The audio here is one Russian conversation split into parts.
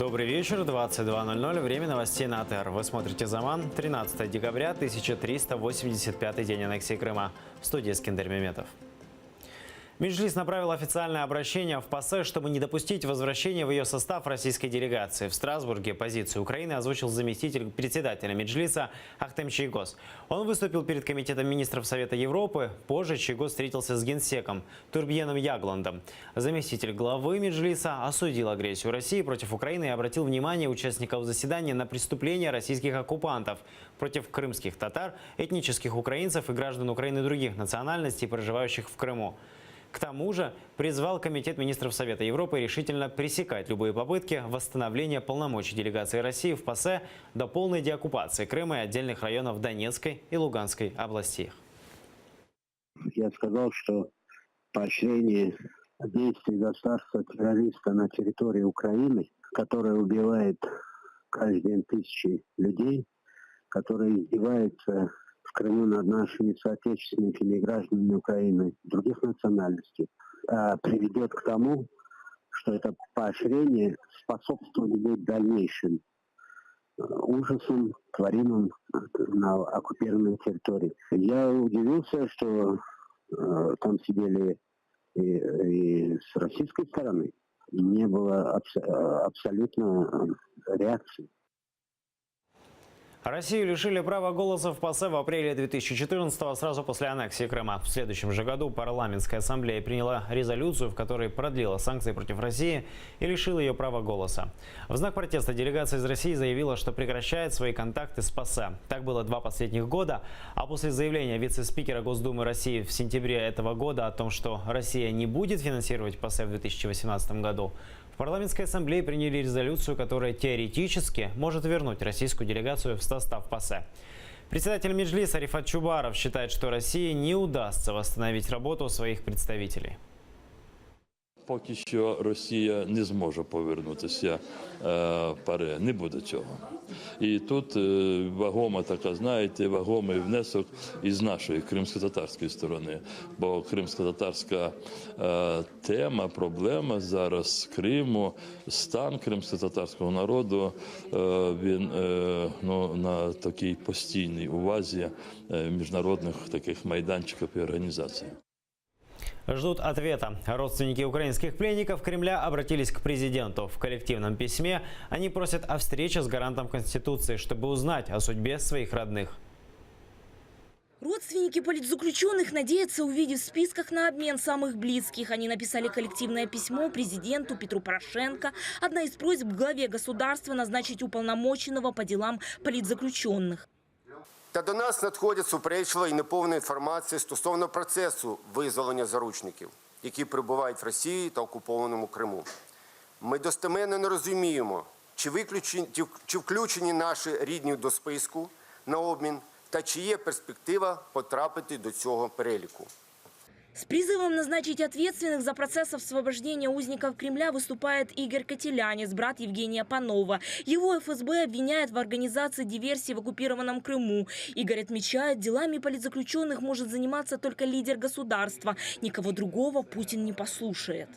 Добрый вечер, 22:00, время новостей на АТР. Вы смотрите «Заман», 13 декабря, 1385 день аннексии Крыма. В студии Искандер Меметов. Меджлис направил официальное обращение в ПАСЕ, чтобы не допустить возвращения в ее состав российской делегации. В Страсбурге позицию Украины озвучил заместитель председателя Меджлиса Ахтем Чийгоз. Он выступил перед Комитетом министров Совета Европы. Позже Чийгоз встретился с генсеком Турбьеном Ягландом. Заместитель главы Меджлиса осудил агрессию России против Украины и обратил внимание участников заседания на преступления российских оккупантов против крымских татар, этнических украинцев и граждан Украины других национальностей, проживающих в Крыму. К тому же призвал Комитет министров Совета Европы решительно пресекать любые попытки восстановления полномочий делегации России в ПАСЕ до полной деоккупации Крыма и отдельных районов Донецкой и Луганской областей. Я сказал, что поощрение действий государства-террориста на территории Украины, которое убивает каждый день тысячи людей, которое издевается в Крыму над нашими соотечественниками и гражданами Украины других национальностей, приведет к тому, что это поощрение способствует будет дальнейшим ужасам, творимым на оккупированной территории. Я удивился, что там сидели и с российской стороны. Не было абсолютно реакции. Россию лишили права голоса в ПАСЕ в апреле 2014-го, сразу после аннексии Крыма. В следующем же году парламентская ассамблея приняла резолюцию, в которой продлила санкции против России и лишила ее права голоса. В знак протеста делегация из России заявила, что прекращает свои контакты с ПАСЕ. Так было 2 последних года, а после заявления вице-спикера Госдумы России в сентябре этого года о том, что Россия не будет финансировать ПАСЕ в 2018 году, в парламентской ассамблее приняли резолюцию, которая теоретически может вернуть российскую делегацию в состав ПАСЕ. Председатель Меджлиса Рифат Чубаров считает, что России не удастся восстановить работу своих представителей. Поки що Росія не зможе повернутися в ПАРЕ, не буде цього. І тут вагома така, знаєте, вагомий внесок із нашої кримсько-татарської сторони. Бо кримсько-татарська тема, проблема зараз Криму, стан кримсько-татарського народу, він на такій постійній увазі міжнародних таких майданчиків і організацій. Ждут ответа. Родственники украинских пленников Кремля обратились к президенту. В коллективном письме они просят о встрече с гарантом Конституции, чтобы узнать о судьбе своих родных. Родственники политзаключенных надеются увидеть в списках на обмен самых близких. Они написали коллективное письмо президенту Петру Порошенко. Одна из просьб главе государства назначить уполномоченного по делам политзаключенных. Та до нас надходить суперечлива і неповна інформація стосовно процесу визволення заручників, які перебувають в Росії та окупованому Криму. Ми достеменно не розуміємо, чи включені наші рідні до списку на обмін, та чи є перспектива потрапити до цього переліку. С призывом назначить ответственных за процесс освобождения узников Кремля выступает Игорь Котелянец, брат Евгения Панова. Его ФСБ обвиняет в организации диверсии в оккупированном Крыму. Игорь отмечает, делами политзаключенных может заниматься только лидер государства. Никого другого Путин не послушает.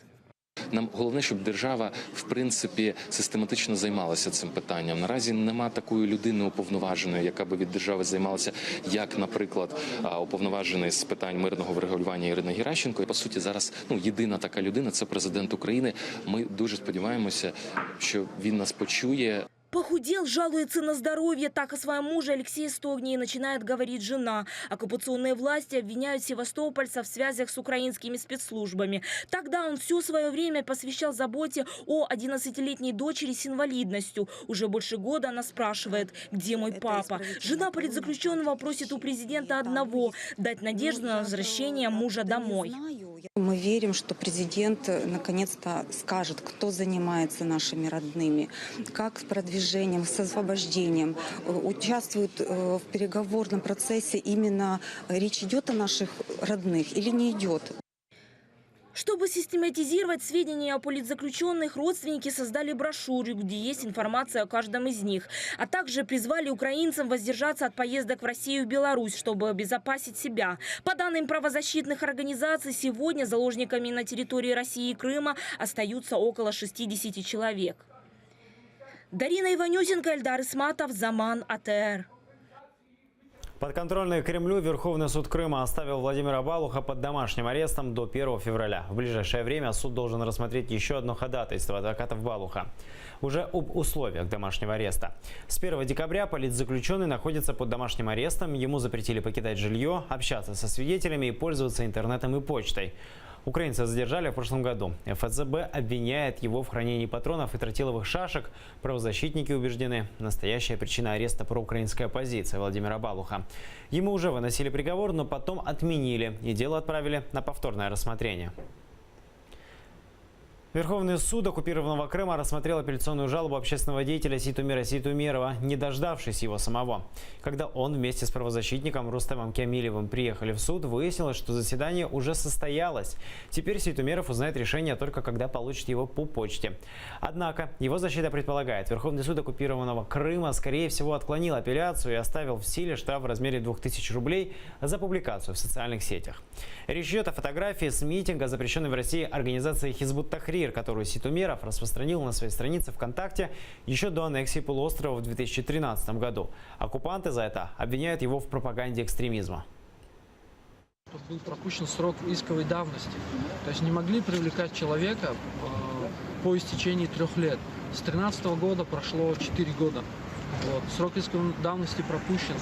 Нам головне, щоб держава, в принципі, систематично займалася цим питанням. Наразі нема такої людини уповноваженої, яка би від держави займалася, як, наприклад, уповноважений з питань мирного врегулювання Ірина Геращенко. І, по суті, зараз єдина така людина – це президент України. Ми дуже сподіваємося, що він нас почує. Похудел, жалуется на здоровье. Так о своем муже Алексее Стогне начинает говорить жена. Оккупационные власти обвиняют севастопольца в связях с украинскими спецслужбами. Тогда он все свое время посвящал заботе о 11-летней дочери с инвалидностью. Уже больше года она спрашивает, где мой папа. Жена политзаключенного просит у президента одного – дать надежду на возвращение мужа домой. Мы верим, что президент наконец-то скажет, кто занимается нашими родными, как с продвижением, с освобождением, участвует в переговорном процессе. Именно речь идет о наших родных или не идет. Чтобы систематизировать сведения о политзаключенных, родственники создали брошюру, где есть информация о каждом из них. А также призвали украинцам воздержаться от поездок в Россию и Беларусь, чтобы обезопасить себя. По данным правозащитных организаций, сегодня заложниками на территории России и Крыма остаются около 60 человек. Дарина Иванюсенко, Эльдар Исматов, Заман, АТР. Подконтрольный Кремлю Верховный суд Крыма оставил Владимира Балуха под домашним арестом до 1 февраля. В ближайшее время суд должен рассмотреть еще одно ходатайство адвокатов Балуха. Уже об условиях домашнего ареста. С 1 декабря политзаключенный находится под домашним арестом. Ему запретили покидать жилье, общаться со свидетелями и пользоваться интернетом и почтой. Украинца задержали в прошлом году. ФСБ обвиняет его в хранении патронов и тротиловых шашек. Правозащитники убеждены, настоящая причина ареста проукраинская позиция Владимира Балуха. Ему уже выносили приговор, но потом отменили и дело отправили на повторное рассмотрение. Верховный суд оккупированного Крыма рассмотрел апелляционную жалобу общественного деятеля Ситумира Ситумирова, не дождавшись его самого. Когда он вместе с правозащитником Рустемом Кемилевым приехали в суд, выяснилось, что заседание уже состоялось. Теперь Ситумиров узнает решение только когда получит его по почте. Однако его защита предполагает, Верховный суд оккупированного Крыма скорее всего отклонил апелляцию и оставил в силе штраф в размере 2000 рублей за публикацию в социальных сетях. Речь идет о фотографии с митинга, запрещенной в России организацией Хизбут Тахрир, которую Ситумиров распространил на своей странице ВКонтакте еще до аннексии полуострова в 2013 году. Оккупанты за это обвиняют его в пропаганде экстремизма. Был пропущен срок исковой давности. То есть не могли привлекать человека по истечении 3 лет. С 2013 года прошло 4 года. Вот. Срок исковой давности пропущен.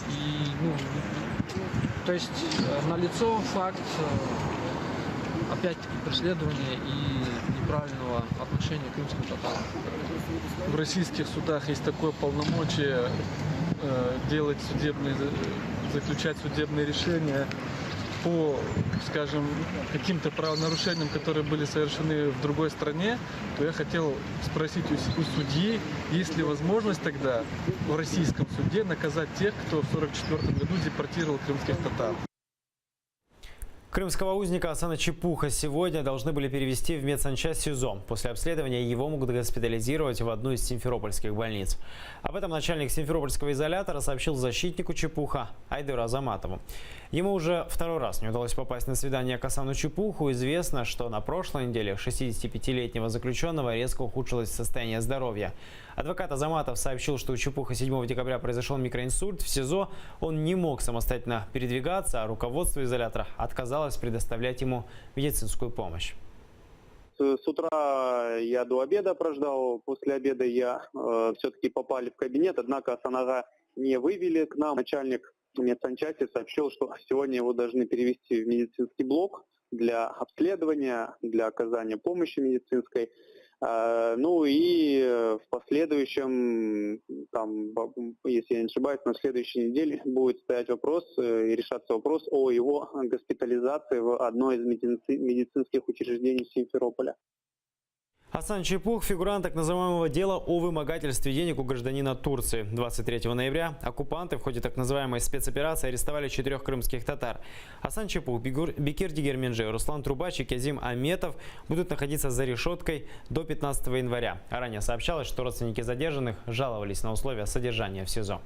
То есть налицо факт опять-таки преследования и неправильного отношения к крымским татарам. В российских судах есть такое полномочие заключать судебные решения по, скажем, каким-то правонарушениям, которые были совершены в другой стране, то я хотел спросить у судьи, есть ли возможность тогда в российском суде наказать тех, кто в 1944 году депортировал крымских татар. Крымского узника Асана Чепуха сегодня должны были перевести в медсанчасть СИЗО. После обследования его могут госпитализировать в одну из симферопольских больниц. Об этом начальник симферопольского изолятора сообщил защитнику Чепуха Айдеру Азаматову. Ему уже второй раз не удалось попасть на свидание к Асану Чепуху. Известно, что на прошлой неделе 65-летнего заключенного резко ухудшилось состояние здоровья. Адвокат Азаматов сообщил, что у Чепуха 7 декабря произошел микроинсульт. В СИЗО он не мог самостоятельно передвигаться, а руководство изолятора отказалось предоставлять ему медицинскую помощь. С утра я до обеда прождал, после обеда я все-таки попали в кабинет, однако Асанага не вывели к нам. Начальник медсанчасти сообщил, что сегодня его должны перевести в медицинский блок для обследования, для оказания помощи медицинской. Ну и в последующем, если я не ошибаюсь, на следующей неделе будет стоять вопрос и решаться вопрос о его госпитализации в одно из медицинских учреждений Симферополя. Асан Чепух – фигурант так называемого дела о вымогательстве денег у гражданина Турции. 23 ноября оккупанты в ходе так называемой спецоперации арестовали 4 крымских татар. Асан Чепух, Бекир Дигерменджи, Руслан Трубач и Кязим Аметов будут находиться за решеткой до 15 января. А ранее сообщалось, что родственники задержанных жаловались на условия содержания в СИЗО.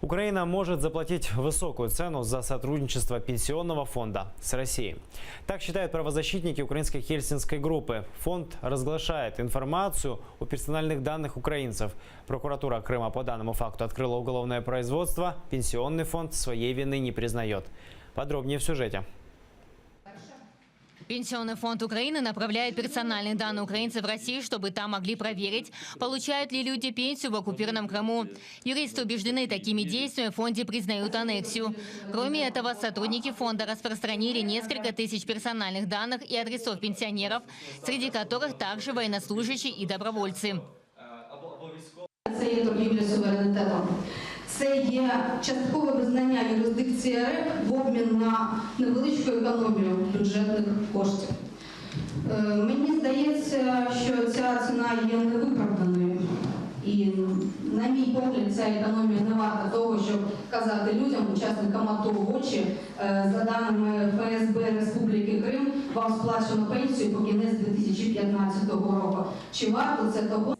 Украина может заплатить высокую цену за сотрудничество пенсионного фонда с Россией. Так считают правозащитники украинской Хельсинской группы. Фонд разглашает информацию о персональных данных украинцев. Прокуратура Крыма по данному факту открыла уголовное производство. Пенсионный фонд своей вины не признает. Подробнее в сюжете. Пенсионный фонд Украины направляет персональные данные украинцев в Россию, чтобы там могли проверить, получают ли люди пенсию в оккупированном Крыму. Юристы убеждены, такими действиями в фонде признают аннексию. Кроме этого, сотрудники фонда распространили несколько тысяч персональных данных и адресов пенсионеров, среди которых также военнослужащие и добровольцы. Це є часткове визнання юрисдикції РФ в обмін на невеличку економію бюджетних коштів. Мені здається, що ця ціна є невиправданою. І, на мій погляд, ця економія не варта того, щоб казати людям, учасникам АТО в очі, за даними ФСБ Республіки Крим, вам сплачено пенсію по кінець 2015 року. Чи варто це того?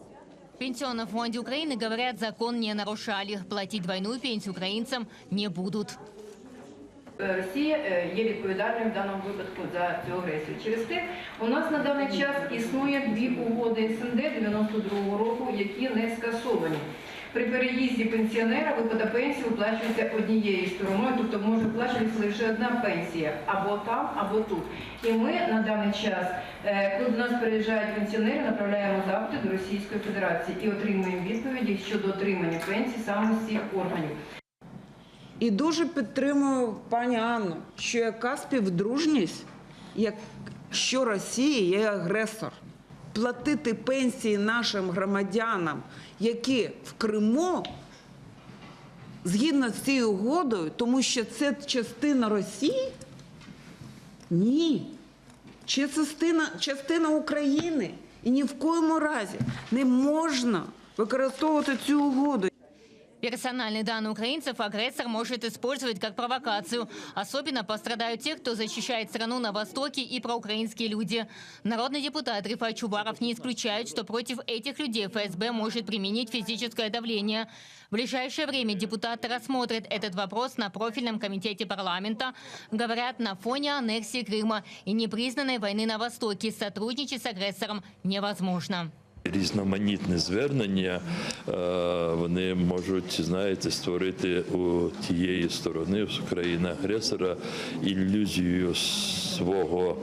В Пенсионном фонде Украины говорят, закон не нарушали. Платить двойную пенсию украинцам не будут. Росія є відповідальною в даному випадку за цю агресію. Через те у нас на даний час існує 2 угоди СНД 92-го року, які не скасовані. При переїзді пенсіонера виплата пенсії виплачується однією стороною, тобто може виплачуватися лише одна пенсія, або там, або тут. І ми на даний час, коли до нас переїжджають пенсіонери, направляємо запити до Російської Федерації і отримуємо відповіді щодо отримання пенсії саме з цих органів. І дуже підтримую пані Анну, що яка співдружність, якщо Росія є агресор. Платити пенсії нашим громадянам, які в Криму, згідно з цією угодою, тому що це частина Росії? Ні. Це частина України. І ні в коєму разі не можна використовувати цю угоду. Персональные данные украинцев агрессор может использовать как провокацию. Особенно пострадают те, кто защищает страну на Востоке, и проукраинские люди. Народный депутат Рифат Чубаров не исключает, что против этих людей ФСБ может применить физическое давление. В ближайшее время депутаты рассмотрят этот вопрос на профильном комитете парламента. Говорят, на фоне аннексии Крыма и непризнанной войны на Востоке сотрудничать с агрессором невозможно. Різноманітні звернення, вони можуть, знаєте, створити у тієї сторони, з країни-агресора, ілюзію свого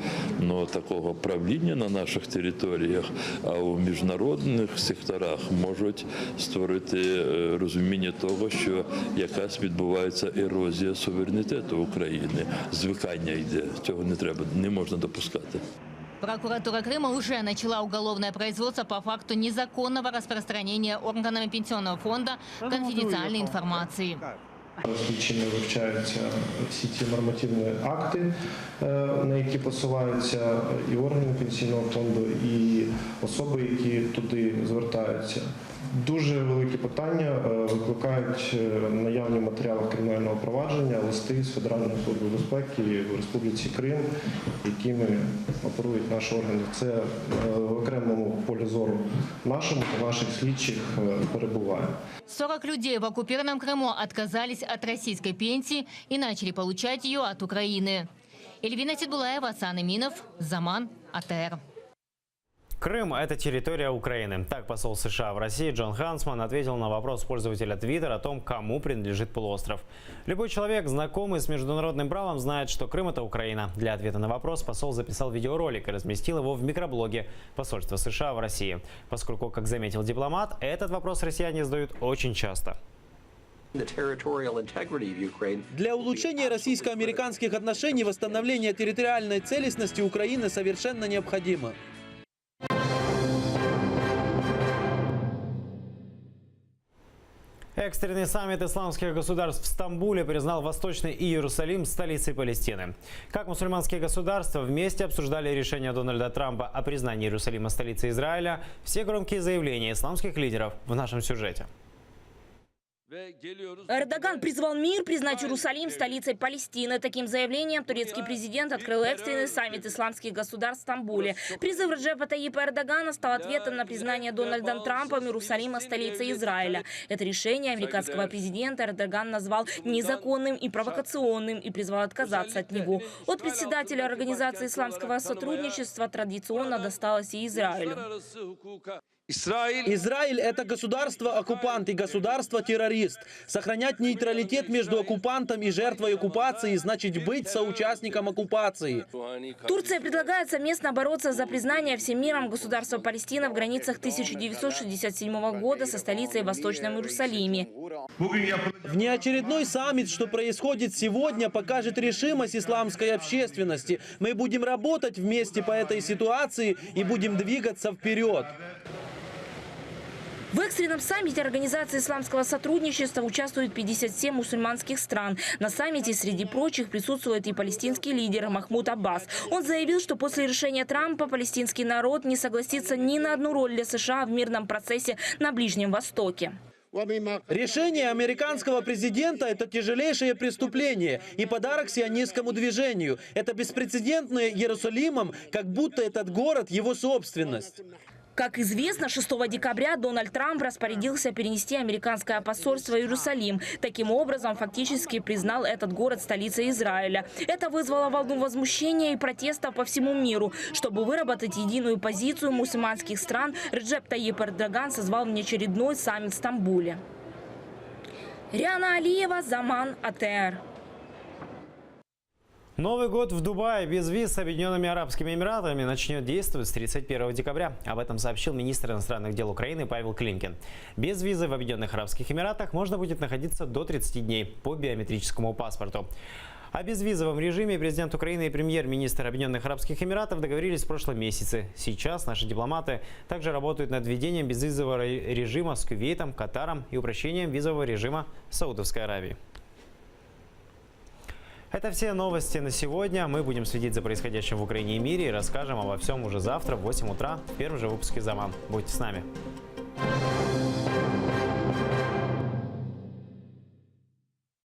такого правління на наших територіях, а у міжнародних секторах можуть створити розуміння того, що якась відбувається ерозія суверенітету України. Звикання йде, цього не треба, не можна допускати. Прокуратура Крыма уже начала уголовное производство по факту незаконного распространения органами Пенсионного фонда конфиденциальной информации. Слідчими вивчаються всі ті нормативні акти, на які посилаються і органи Пенсійного фонду, і особи, які туди звертаються. Дуже великі питання викликають наявні матеріали кримінального провадження, листи з Федеральної служби безпеки в Республіці Крим, якими оперують наші органи. Це в окремому полі зору нашому та наших слідчих перебуває. 40 людей в оккупированном Крыму отказались от российской пенсии и начали получать ее от Украины. Эльвина Титбулаева, Асан Эминов, Заман, АТР. Крым – это территория Украины. Так посол США в России Джон Хансман ответил на вопрос пользователя Twitter о том, кому принадлежит полуостров. Любой человек, знакомый с международным правом, знает, что Крым – это Украина. Для ответа на вопрос посол записал видеоролик и разместил его в микроблоге посольства США в России. Поскольку, как заметил дипломат, этот вопрос россияне задают очень часто. Для улучшения российско-американских отношений восстановление территориальной целостности Украины совершенно необходимо. Экстренный саммит исламских государств в Стамбуле признал Восточный Иерусалим столицей Палестины. Как мусульманские государства вместе обсуждали решение Дональда Трампа о признании Иерусалима столицей Израиля, все громкие заявления исламских лидеров в нашем сюжете. Эрдоган призвал мир признать Иерусалим столицей Палестины. Таким заявлением турецкий президент открыл экстренный саммит исламских государств в Стамбуле. Призыв Реджепа Тайипа Эрдогана стал ответом на признание Дональдом Трампом Иерусалима столицей Израиля. Это решение американского президента Эрдоган назвал незаконным и провокационным и призвал отказаться от него. От председателя Организации исламского сотрудничества традиционно досталось и Израилю. Израиль – это государство-оккупант и государство-террорист. Сохранять нейтралитет между оккупантом и жертвой оккупации значит быть соучастником оккупации. Турция предлагает совместно бороться за признание всем миром государства Палестина в границах 1967 года со столицей в Восточном Иерусалиме. Внеочередной саммит, что происходит сегодня, покажет решимость исламской общественности. Мы будем работать вместе по этой ситуации и будем двигаться вперед. В экстренном саммите Организации исламского сотрудничества участвуют 57 мусульманских стран. На саммите среди прочих присутствует и палестинский лидер Махмуд Аббас. Он заявил, что после решения Трампа палестинский народ не согласится ни на одну роль для США в мирном процессе на Ближнем Востоке. Решение американского президента – это тяжелейшее преступление и подарок сионистскому движению. Это беспрецедентное Иерусалимом, как будто этот город – его собственность. Как известно, 6 декабря Дональд Трамп распорядился перенести американское посольство в Иерусалим. Таким образом, фактически признал этот город столицей Израиля. Это вызвало волну возмущения и протестов по всему миру. Чтобы выработать единую позицию мусульманских стран, Реджеп Тайип Эрдоган созвал внеочередной саммит в Стамбуле. Риана Алиева, Заман, АТР. Новый год в Дубае без виз с Объединенными Арабскими Эмиратами начнет действовать с 31 декабря. Об этом сообщил министр иностранных дел Украины Павел Климкин. Без визы в Объединенных Арабских Эмиратах можно будет находиться до 30 дней по биометрическому паспорту. О безвизовом режиме президент Украины и премьер-министр Объединенных Арабских Эмиратов договорились в прошлом месяце. Сейчас наши дипломаты также работают над введением безвизового режима с Кувейтом, Катаром и упрощением визового режима с Саудовской Аравией. Это все новости на сегодня. Мы будем следить за происходящим в Украине и мире и расскажем обо всем уже завтра в 8 утра в первом же выпуске «Заман». Будьте с нами.